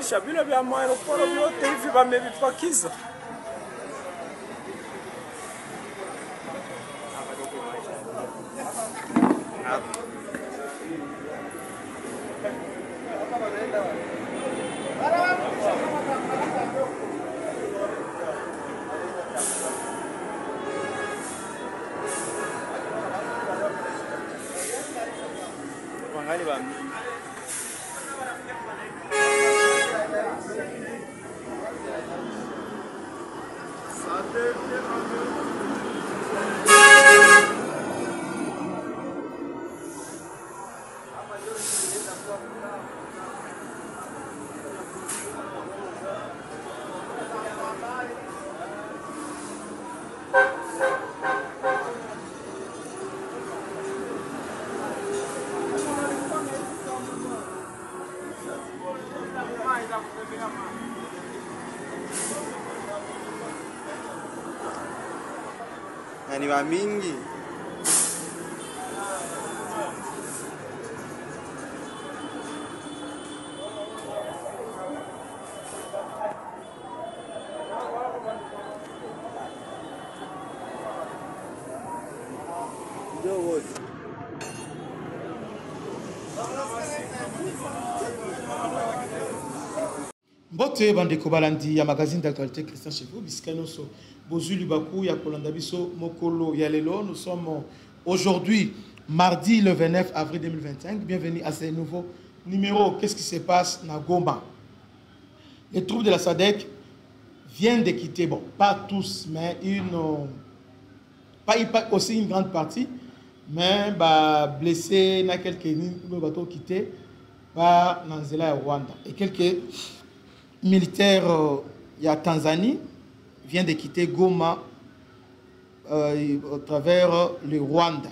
kisha vile vya maaeroporo vyote hivi wamevipakiza. Ni wa mingi. Mbote bandeko balandi ya magazine d'actualité Christian Chevaux biskanoso bozuli baku ya kolanda biso mokolo ya lelo. Nous sommes aujourd'hui mardi le 29 avril 2025. Bienvenue à ce nouveau numéro. Qu'est-ce qui se passe na Goma? Les troupes de la SADC viennent de quitter, bon, pas tous, mais pas aussi une grande partie, mais blessés, na quelques bateaux quittés par Nanzela et Rwanda. Et quelques militaires il y a Tanzanie viennent de quitter Goma au travers le Rwanda.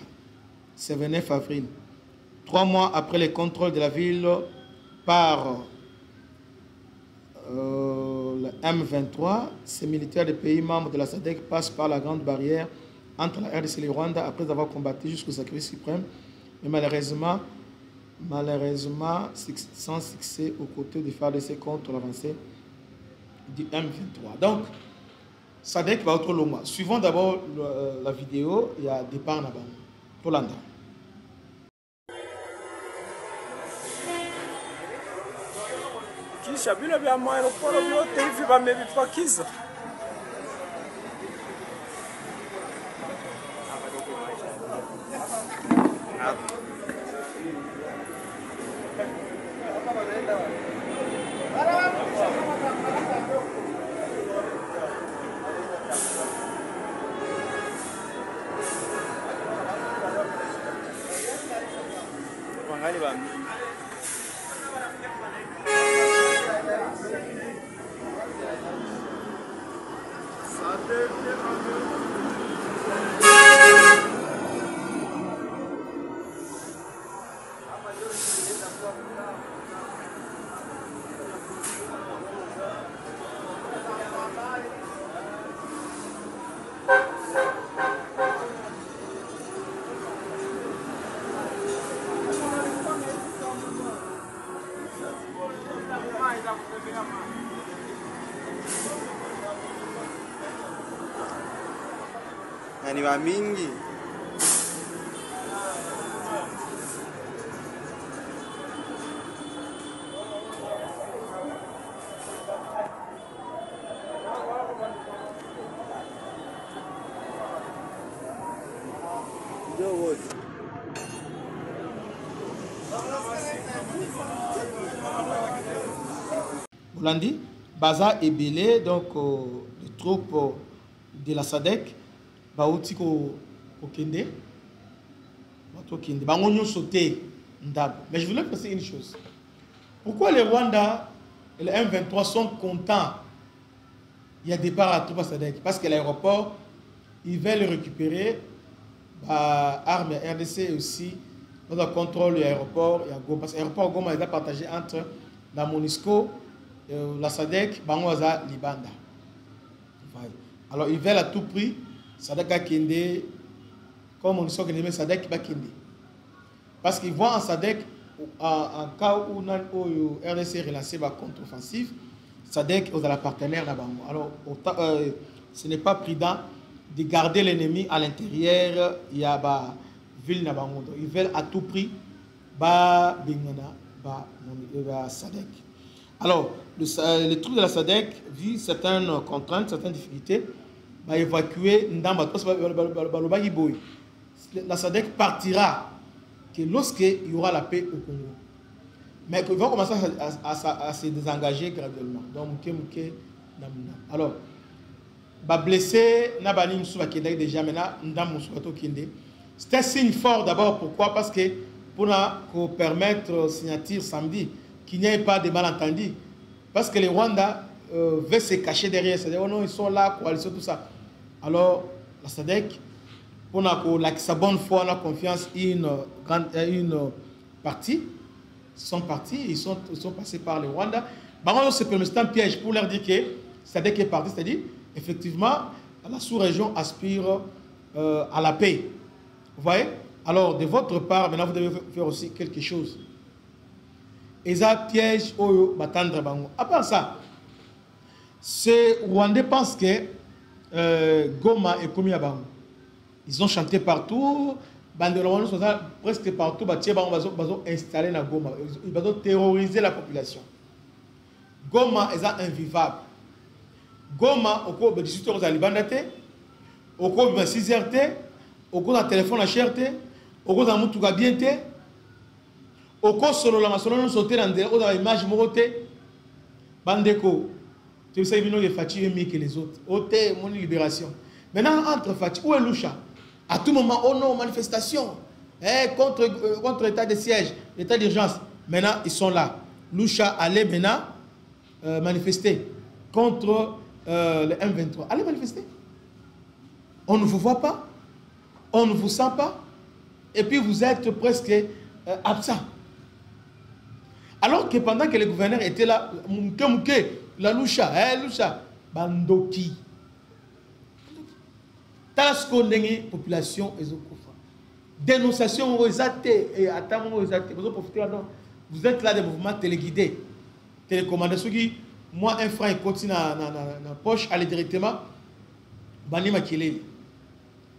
C'est le 29 avril. 3 mois après le contrôle de la ville par le M23, ces militaires des pays membres de la SADC passent par la grande barrière entre la RDC et le Rwanda après avoir combattu jusqu'au sacrifice suprême. Mais malheureusement, sans succès aux côtés du FARDC contre l'avancée du M23. Donc, SADC va au long. Suivons d'abord la vidéo. Il y a départ là-bas. Tolanda. Kisha vile vya maaeroporo vyote hivi wamevipakiza. Ni wa mingi. Bolandi, Baza et Belé, donc les troupes de la SADC, Baouti ko Kende, Bangonyo sauté Ndabo. Mais je voulais passer une chose. Pourquoi les Rwanda et les M23 sont contents? Il y a départ à troupes à SADC. Parce que l'aéroport, ils veulent récupérer armes RDC aussi. Dans le contrôle de l'aéroport, parce que l'aéroport Goma est partagé entre la MONUSCO, la SADC, Bangoza, Libanda. Alors ils veulent à tout prix SADC à Kende, comme MONUSCO qui aime SADC à Kende. Parce qu'ils voient en SADC en cas où le RDC est relancé par contre-offensive, SADC est la partenaire là-bas. Alors, ce n'est pas prudent de garder l'ennemi à l'intérieur. Il y a la ville là-bas. Ils veulent à tout prix SADC. Alors, les troupes de la SADC vivent certaines contraintes, certaines difficultés. Évacuer Ndamba. La SADC partira que lorsqu'il y aura la paix au Congo. Mais qu'ils vont commencer à se désengager graduellement. Donc, alors, blessé, déjà maintenant, c'est un signe fort d'abord. Pourquoi? Parce que pour permettre signature samedi, qu'il n'y ait pas de malentendus. Parce que les Rwandais veulent se cacher derrière. C'est-à-dire, oh non, ils sont là, coalition, tout ça. Alors, la SADC, pour sa bonne foi, on a confiance, une partie, ils sont partis, ils sont passés par les Rwandais. C'est un piège pour leur dire que SADC est parti, c'est-à-dire, effectivement, la sous-région aspire à la paix. Vous voyez? Alors, de votre part, maintenant, vous devez faire aussi quelque chose. Et ça, piège, à part ça, ces Rwandais pensent que Goma est commis à Bango. Ils ont chanté partout, presque partout, ils ont installé la Goma. Ils ont terrorisé la population. Goma est invivable. Goma, au cours de 18 heures, au cours de 6 heures, au cours d'un téléphone à cherté, au cours d'un moutouga bien, au cours de la maçonnerie, sauter dans l'image moroté, Bandeko. Tu sais, il est fatigué mieux que les autres. Ôte mon libération. Maintenant, entre Fatih, où est Loucha? À tout moment, oh non, manifestation contre l'état de siège, l'état d'urgence. Maintenant, ils sont là. Loucha allait maintenant manifester contre le M23. Allez manifester. On ne vous voit pas, on ne vous sent pas, et puis vous êtes presque absent. Alors que pendant que le gouverneur était là, la Loucha, Loucha, Bandoki. Talasco n'est population ezokoufa. Dénonciation et attends vous êtes là des mouvements téléguidés, télécommandés. Moi un franc il continue dans la poche, aller directement. Bani Makelele.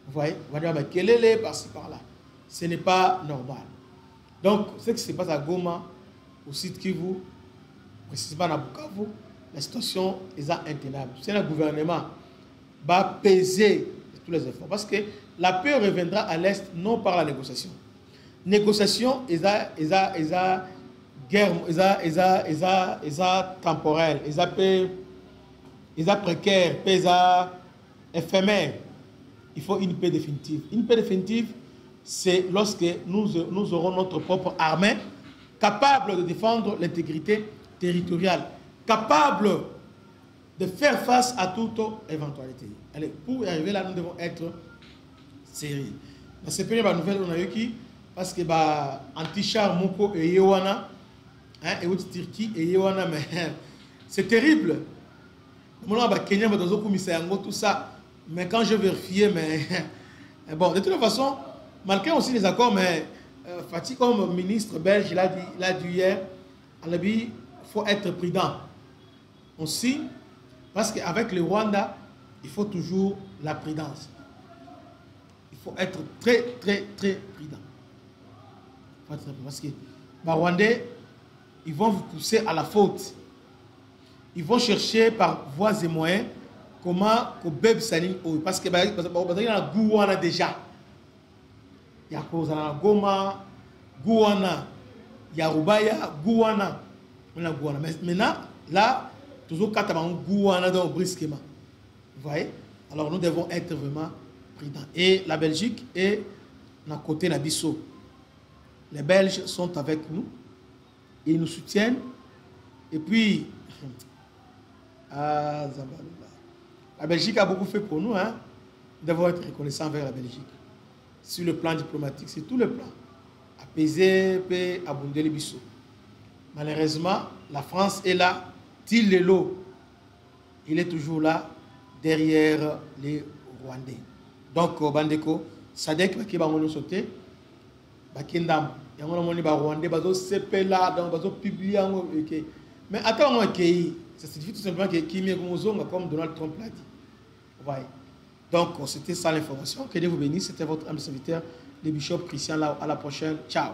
Vous voyez, Bani Makelele par-ci par-là. Ce n'est pas normal. Donc ce qui se passe à Goma, au site Kivu, précisément à Bukavu, la situation est intenable. C'est le gouvernement va peser tous les efforts. Parce que la paix reviendra à l'Est non par la négociation. Négociation est guerre, est temporelle, est précaire, est éphémère. Il faut une paix définitive. Une paix définitive, c'est lorsque nous aurons notre propre armée capable de défendre l'intégrité territoriale, capable de faire face à toute éventualité. Allez, pour y arriver là, nous devons être sérieux. Dans ces premières nouvelles, on a eu qui? Parce que Antichar Moko et Yewana, et autres Turquie et Yewana, mais c'est terrible. Kenya, tout ça. Mais quand je vérifiais, mais bon, de toute façon, malgré aussi les accords, mais Fatih comme ministre belge, il a dit hier, il faut être prudent. On signe, parce qu'avec le Rwanda, il faut toujours la prudence. Il faut être très, très, très prudent. Parce que les Rwandais, ils vont vous pousser à la faute. Ils vont chercher par voies et moyens comment que bébé s'aligne. Parce que il y a Gouana déjà. Il y a Goma, Gouana, il y a Rubaya, Gouana. Maintenant, là, toujours quand on a Gouana dans brisquement. Vous voyez? Alors nous devons être vraiment prudents. Et la Belgique est à côté de Bissau. Les Belges sont avec nous. Ils nous soutiennent. Et puis, la Belgique a beaucoup fait pour nous. Hein? Nous devons être reconnaissants envers la Belgique. Sur le plan diplomatique, sur tous les plans. Apaiser, paix, abonder les Bissau. Malheureusement, la France est là. Tilelo, il est toujours là, derrière les Rwandais. Donc, Bandeko, Sadek qui va nous sauter. bakendam yango namoni ba Rwandais bazo sepela donc bazo publier yango OK mais attends moi que ça signifie tout simplement que Kimi Komozonga comme Donald Trump l'a dit. Vous voyez. Donc c'était ça l'information. Que Dieu vous bénisse, c'était votre âme serviteur le bishop Christian là à la prochaine. Ciao.